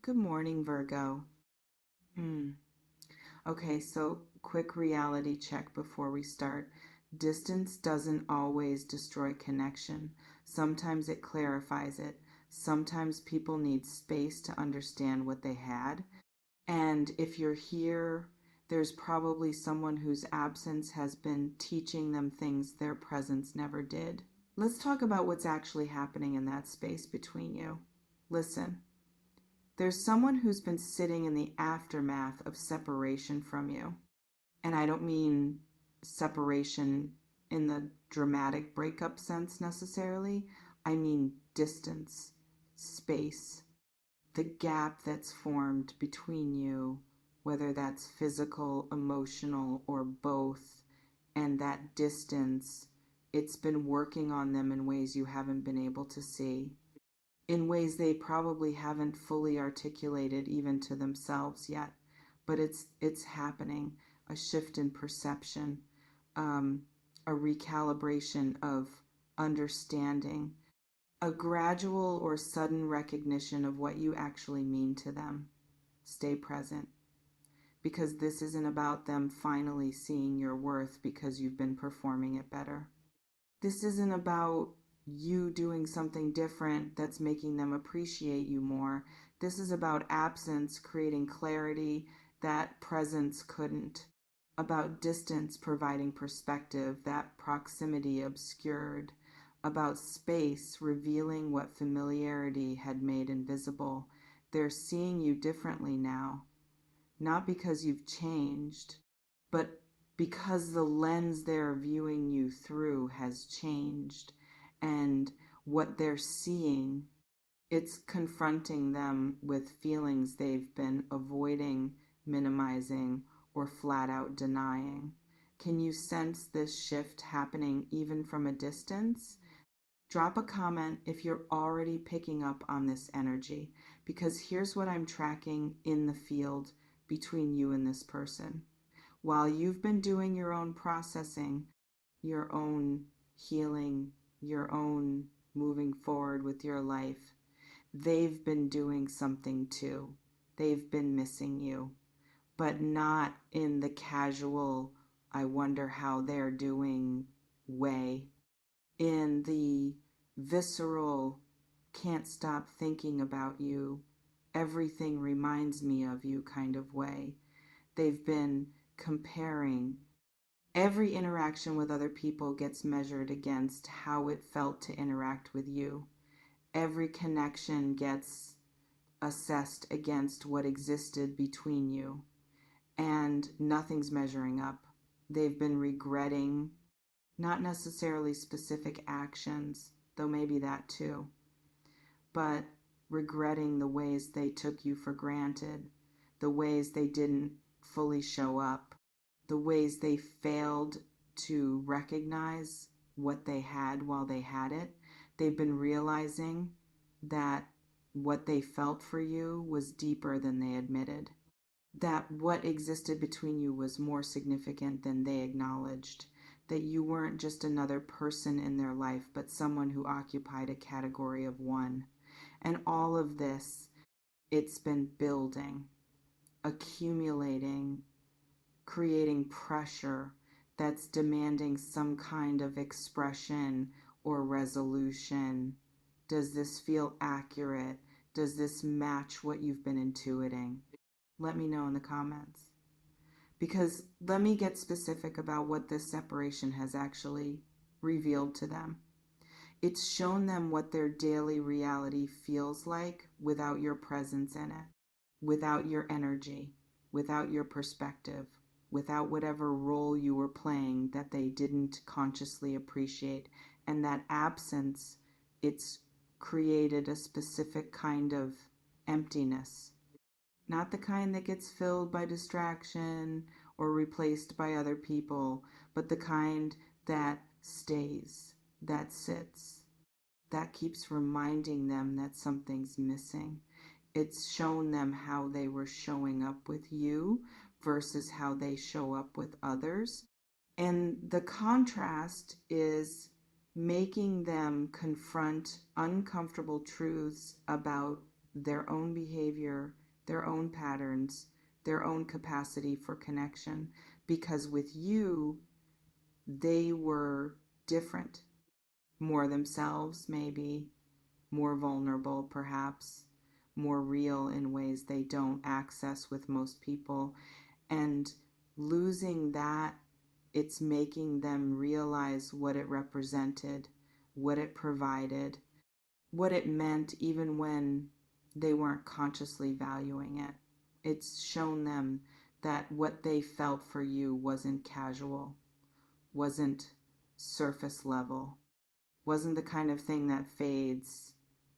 Good morning, Virgo. Hmm. Okay, so quick reality check before we start. Distance doesn't always destroy connection. Sometimes it clarifies it. Sometimes people need space to understand what they had. And if you're here, there's probably someone whose absence has been teaching them things their presence never did. Let's talk about what's actually happening in that space between you. Listen. There's someone who's been sitting in the aftermath of separation from you. And I don't mean separation in the dramatic breakup sense necessarily. I mean distance, space, the gap that's formed between you, whether that's physical, emotional, or both. And that distance, it's been working on them in ways you haven't been able to see, in ways they probably haven't fully articulated even to themselves yet, but it's happening. A shift in perception, um, a recalibration of understanding, a gradual or sudden recognition of what you actually mean to them. Stay present, because this isn't about them finally seeing your worth because you've been performing it better. This isn't about you doing something different that's making them appreciate you more. This is about absence creating clarity that presence couldn't, about distance providing perspective that proximity obscured, about space revealing what familiarity had made invisible. They're seeing you differently now, not because you've changed, but because the lens they're viewing you through has changed, and what they're seeing, it's confronting them with feelings they've been avoiding, minimizing, or flat out denying. Can you sense this shift happening even from a distance? Drop a comment if you're already picking up on this energy, because here's what I'm tracking in the field between you and this person. While you've been doing your own processing, your own healing, your own moving forward with your life, they've been doing something too. They've been missing you, but not in the casual, I wonder how they're doing way, in the visceral, can't stop thinking about you, everything reminds me of you kind of way. They've been comparing. Every interaction with other people gets measured against how it felt to interact with you. Every connection gets assessed against what existed between you, and nothing's measuring up. They've been regretting, not necessarily specific actions, though maybe that too, but regretting the ways they took you for granted, the ways they didn't fully show up, the ways they failed to recognize what they had while they had it. They've been realizing that what they felt for you was deeper than they admitted, that what existed between you was more significant than they acknowledged, that you weren't just another person in their life, but someone who occupied a category of one. And all of this, it's been building, accumulating, creating pressure that's demanding some kind of expression or resolution. Does this feel accurate? Does this match what you've been intuiting? Let me know in the comments. Because let me get specific about what this separation has actually revealed to them. It's shown them what their daily reality feels like without your presence in it, without your energy, without your perspective, without whatever role you were playing that they didn't consciously appreciate. And that absence, it's created a specific kind of emptiness. Not the kind that gets filled by distraction or replaced by other people, but the kind that stays, that sits, that keeps reminding them that something's missing. It's shown them how they were showing up with you versus how they show up with others. And the contrast is making them confront uncomfortable truths about their own behavior, their own patterns, their own capacity for connection. Because with you, they were different, more themselves, maybe, more vulnerable, perhaps, more real in ways they don't access with most people. And losing that, it's making them realize what it represented, what it provided, what it meant, even when they weren't consciously valuing it. It's shown them that what they felt for you wasn't casual, wasn't surface level, wasn't the kind of thing that fades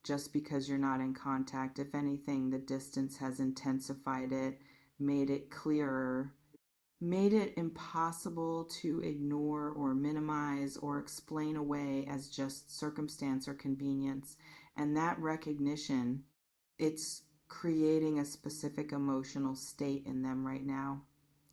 just because you're not in contact. If anything, the distance has intensified it, made it clearer, made it impossible to ignore or minimize or explain away as just circumstance or convenience. And that recognition, it's creating a specific emotional state in them right now.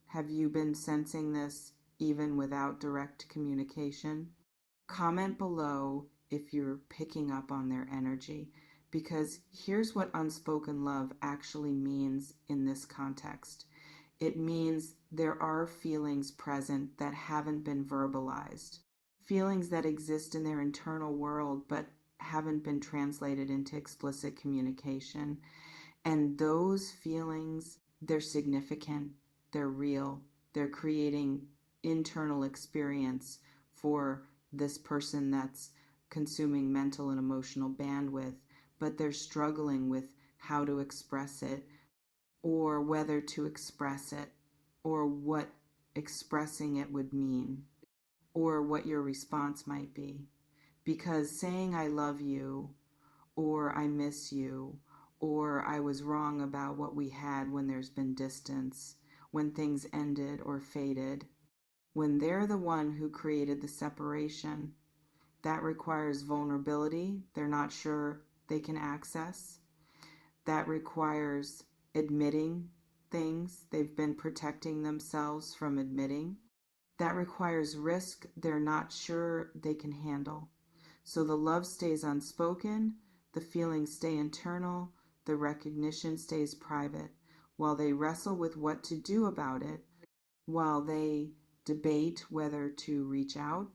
Have you been sensing this even without direct communication? Comment below if you're picking up on their energy, because here's what unspoken love actually means in this context. It means there are feelings present that haven't been verbalized, feelings that exist in their internal world but haven't been translated into explicit communication. And those feelings, they're significant, they're real, they're creating internal experience for this person that's consuming mental and emotional bandwidth, but they're struggling with how to express it, or whether to express it, or what expressing it would mean, or what your response might be. Because saying I love you, or I miss you, or I was wrong about what we had when there's been distance, when things ended or faded, when they're the one who created the separation, that requires vulnerability they're not sure they can access. That requires admitting things they've been protecting themselves from admitting. That requires risk they're not sure they can handle. So the love stays unspoken, the feelings stay internal, the recognition stays private, while they wrestle with what to do about it, while they debate whether to reach out,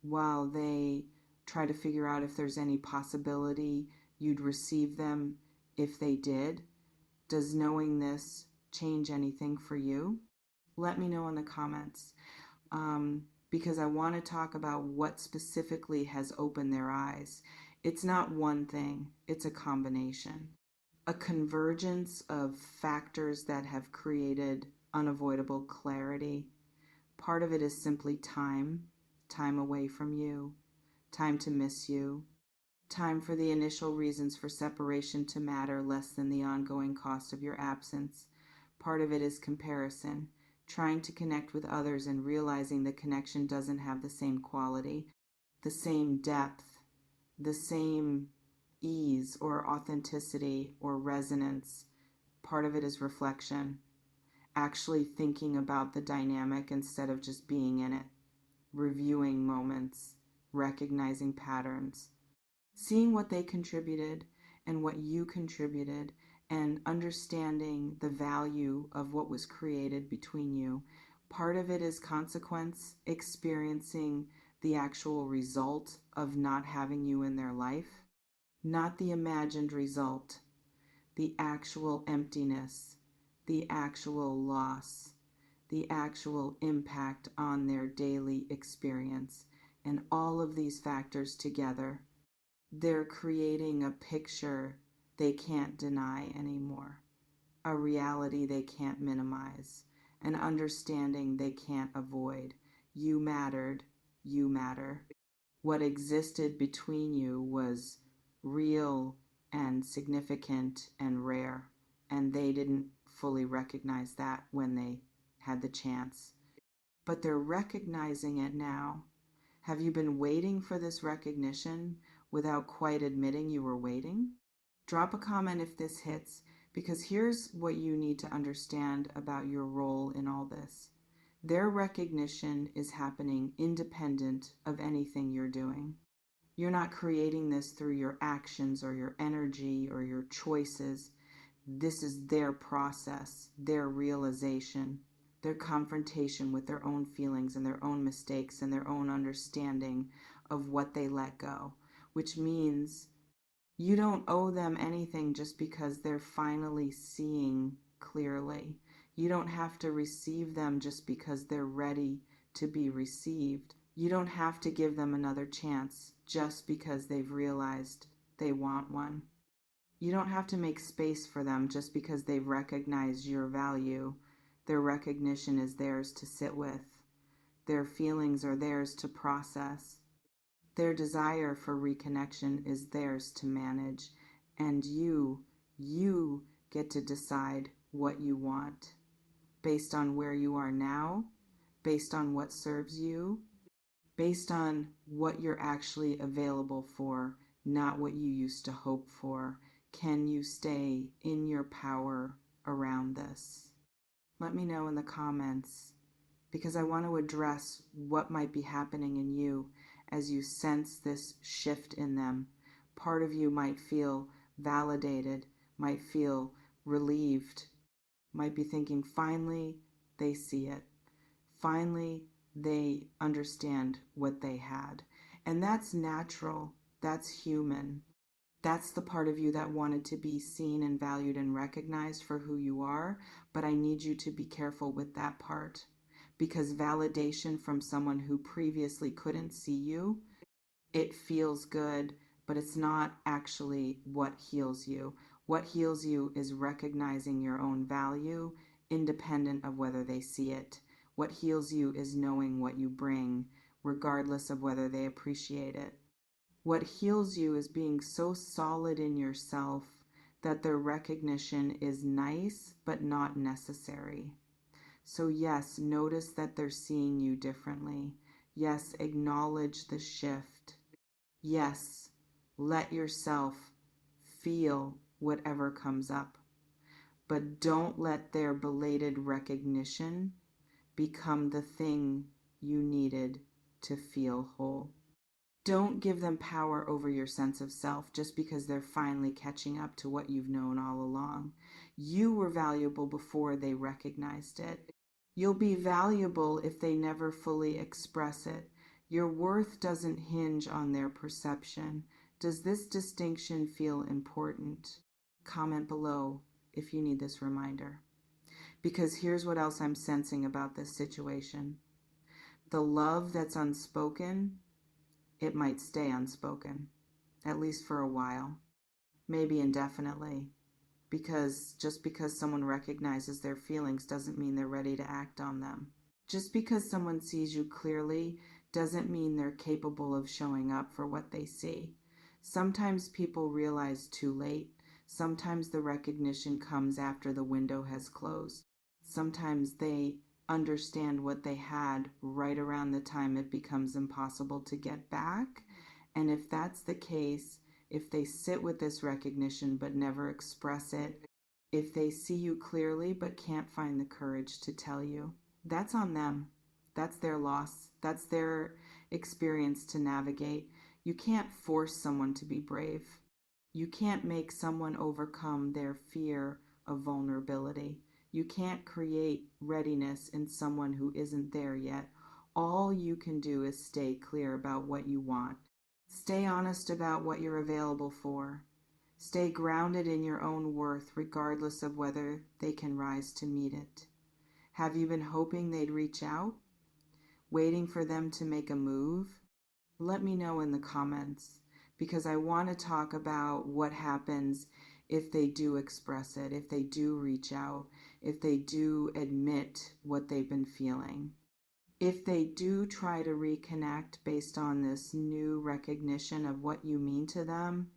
while they try to figure out if there's any possibility you'd receive them if they did. Does knowing this change anything for you? Let me know in the comments, because I want to talk about what specifically has opened their eyes. It's not one thing, it's a combination, a convergence of factors that have created unavoidable clarity. Part of it is simply time away from you, time to miss you, time for the initial reasons for separation to matter less than the ongoing cost of your absence. Part of it is comparison, trying to connect with others and realizing the connection doesn't have the same quality, the same depth, the same ease or authenticity or resonance. Part of it is reflection, actually thinking about the dynamic instead of just being in it, reviewing moments, recognizing patterns, seeing what they contributed and what you contributed, and understanding the value of what was created between you. Part of it is consequence, experiencing the actual result of not having you in their life, not the imagined result, the actual emptiness, the actual loss, the actual impact on their daily experience. And all of these factors together, they're creating a picture they can't deny anymore, a reality they can't minimize, an understanding they can't avoid. You mattered, you matter. What existed between you was real and significant and rare, and they didn't fully recognize that when they had the chance. But they're recognizing it now. Have you been waiting for this recognition without quite admitting you were waiting? Drop a comment if this hits, because here's what you need to understand about your role in all this. Their recognition is happening independent of anything you're doing. You're not creating this through your actions or your energy or your choices. This is their process, their realization, their confrontation with their own feelings and their own mistakes and their own understanding of what they let go, which means you don't owe them anything just because they're finally seeing clearly. You don't have to receive them just because they're ready to be received. You don't have to give them another chance just because they've realized they want one. You don't have to make space for them just because they've recognized your value. Their recognition is theirs to sit with. Their feelings are theirs to process. Their desire for reconnection is theirs to manage. And you get to decide what you want based on where you are now, based on what serves you, based on what you're actually available for, not what you used to hope for. Can you stay in your power around this? Let me know in the comments, because I want to address what might be happening in you as you sense this shift in them. Part of you might feel validated, might feel relieved, might be thinking, finally, they see it. Finally, they understand what they had. And that's natural. That's human. That's the part of you that wanted to be seen and valued and recognized for who you are. But I need you to be careful with that part, because validation from someone who previously couldn't see you, it feels good, but it's not actually what heals you. What heals you is recognizing your own value, independent of whether they see it. What heals you is knowing what you bring, regardless of whether they appreciate it. What heals you is being so solid in yourself that their recognition is nice, but not necessary. So yes, notice that they're seeing you differently. Yes, acknowledge the shift. Yes, let yourself feel whatever comes up. But don't let their belated recognition become the thing you needed to feel whole. Don't give them power over your sense of self just because they're finally catching up to what you've known all along. You were valuable before they recognized it. You'll be valuable if they never fully express it. Your worth doesn't hinge on their perception. Does this distinction feel important? Comment below if you need this reminder. Because here's what else I'm sensing about this situation. The love that's unspoken, it might stay unspoken, at least for a while, maybe indefinitely, because just because someone recognizes their feelings doesn't mean they're ready to act on them. Just because someone sees you clearly doesn't mean they're capable of showing up for what they see. Sometimes people realize too late. Sometimes the recognition comes after the window has closed. Sometimes they understand what they had right around the time it becomes impossible to get back. And if that's the case, if they sit with this recognition but never express it, if they see you clearly but can't find the courage to tell you, that's on them. That's their loss. That's their experience to navigate. You can't force someone to be brave. You can't make someone overcome their fear of vulnerability. You can't create readiness in someone who isn't there yet. All you can do is stay clear about what you want. Stay honest about what you're available for. Stay grounded in your own worth, regardless of whether they can rise to meet it. Have you been hoping they'd reach out? Waiting for them to make a move? Let me know in the comments, because I want to talk about what happens if they do express it, if they do reach out, if they do admit what they've been feeling. If they do try to reconnect based on this new recognition of what you mean to them,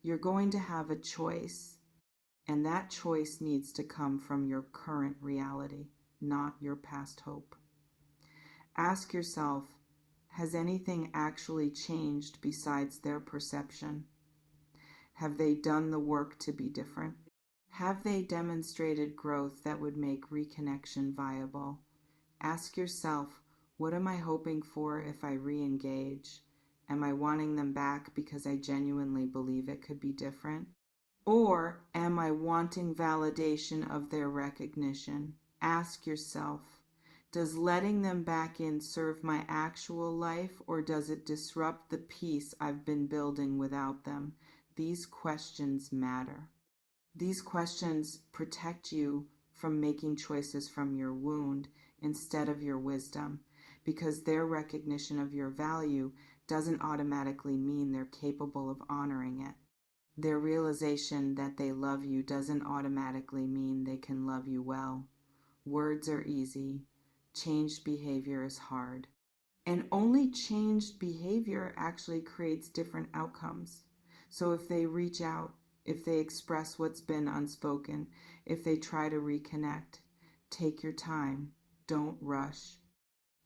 you're going to have a choice, and that choice needs to come from your current reality, not your past hope. Ask yourself, has anything actually changed besides their perception? Have they done the work to be different? Have they demonstrated growth that would make reconnection viable? Ask yourself, what am I hoping for if I re-engage? Am I wanting them back because I genuinely believe it could be different? Or am I wanting validation of their recognition? Ask yourself, does letting them back in serve my actual life, or does it disrupt the peace I've been building without them? These questions matter. These questions protect you from making choices from your wound instead of your wisdom, because their recognition of your value doesn't automatically mean they're capable of honoring it. Their realization that they love you doesn't automatically mean they can love you well. Words are easy. Changed behavior is hard. And only changed behavior actually creates different outcomes. So if they reach out, if they express what's been unspoken, if they try to reconnect, take your time. Don't rush.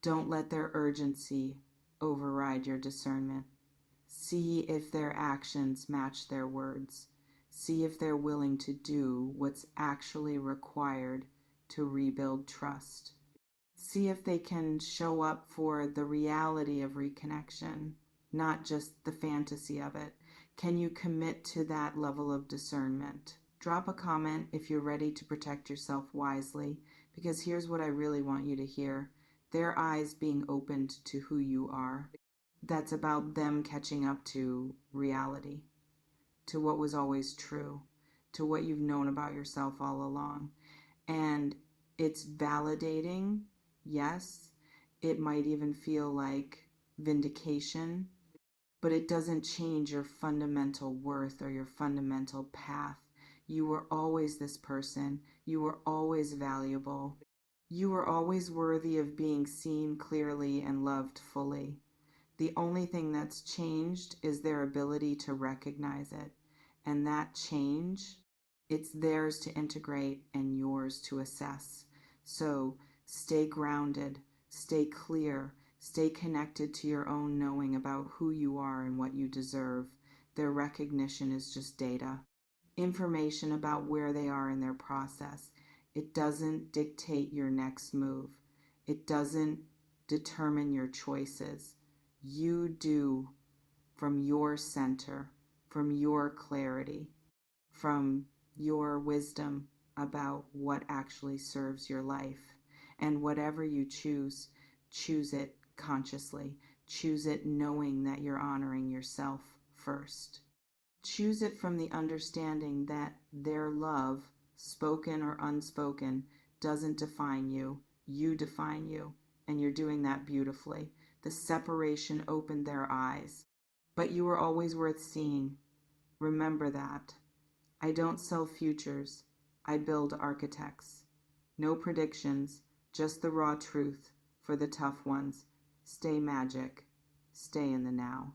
Don't let their urgency override your discernment. See if their actions match their words. See if they're willing to do what's actually required to rebuild trust. See if they can show up for the reality of reconnection, not just the fantasy of it. Can you commit to that level of discernment? Drop a comment if you're ready to protect yourself wisely, because here's what I really want you to hear. Their eyes being opened to who you are. That's about them catching up to reality, to what was always true, to what you've known about yourself all along. And it's validating, yes. It might even feel like vindication, but it doesn't change your fundamental worth or your fundamental path. You were always this person. You were always valuable. You were always worthy of being seen clearly and loved fully. The only thing that's changed is their ability to recognize it. And that change, it's theirs to integrate and yours to assess. So stay grounded, stay clear, stay connected to your own knowing about who you are and what you deserve. Their recognition is just data, information about where they are in their process. It doesn't dictate your next move. It doesn't determine your choices. You do, from your center, from your clarity, from your wisdom about what actually serves your life. And whatever you choose, choose it consciously. Choose it knowing that you're honoring yourself first. Choose it from the understanding that their love, spoken or unspoken, doesn't define you. You define you, and you're doing that beautifully. The separation opened their eyes, but you were always worth seeing. Remember that. I don't sell futures. I build architects. No predictions, just the raw truth for the tough ones. Stay magic. Stay in the now.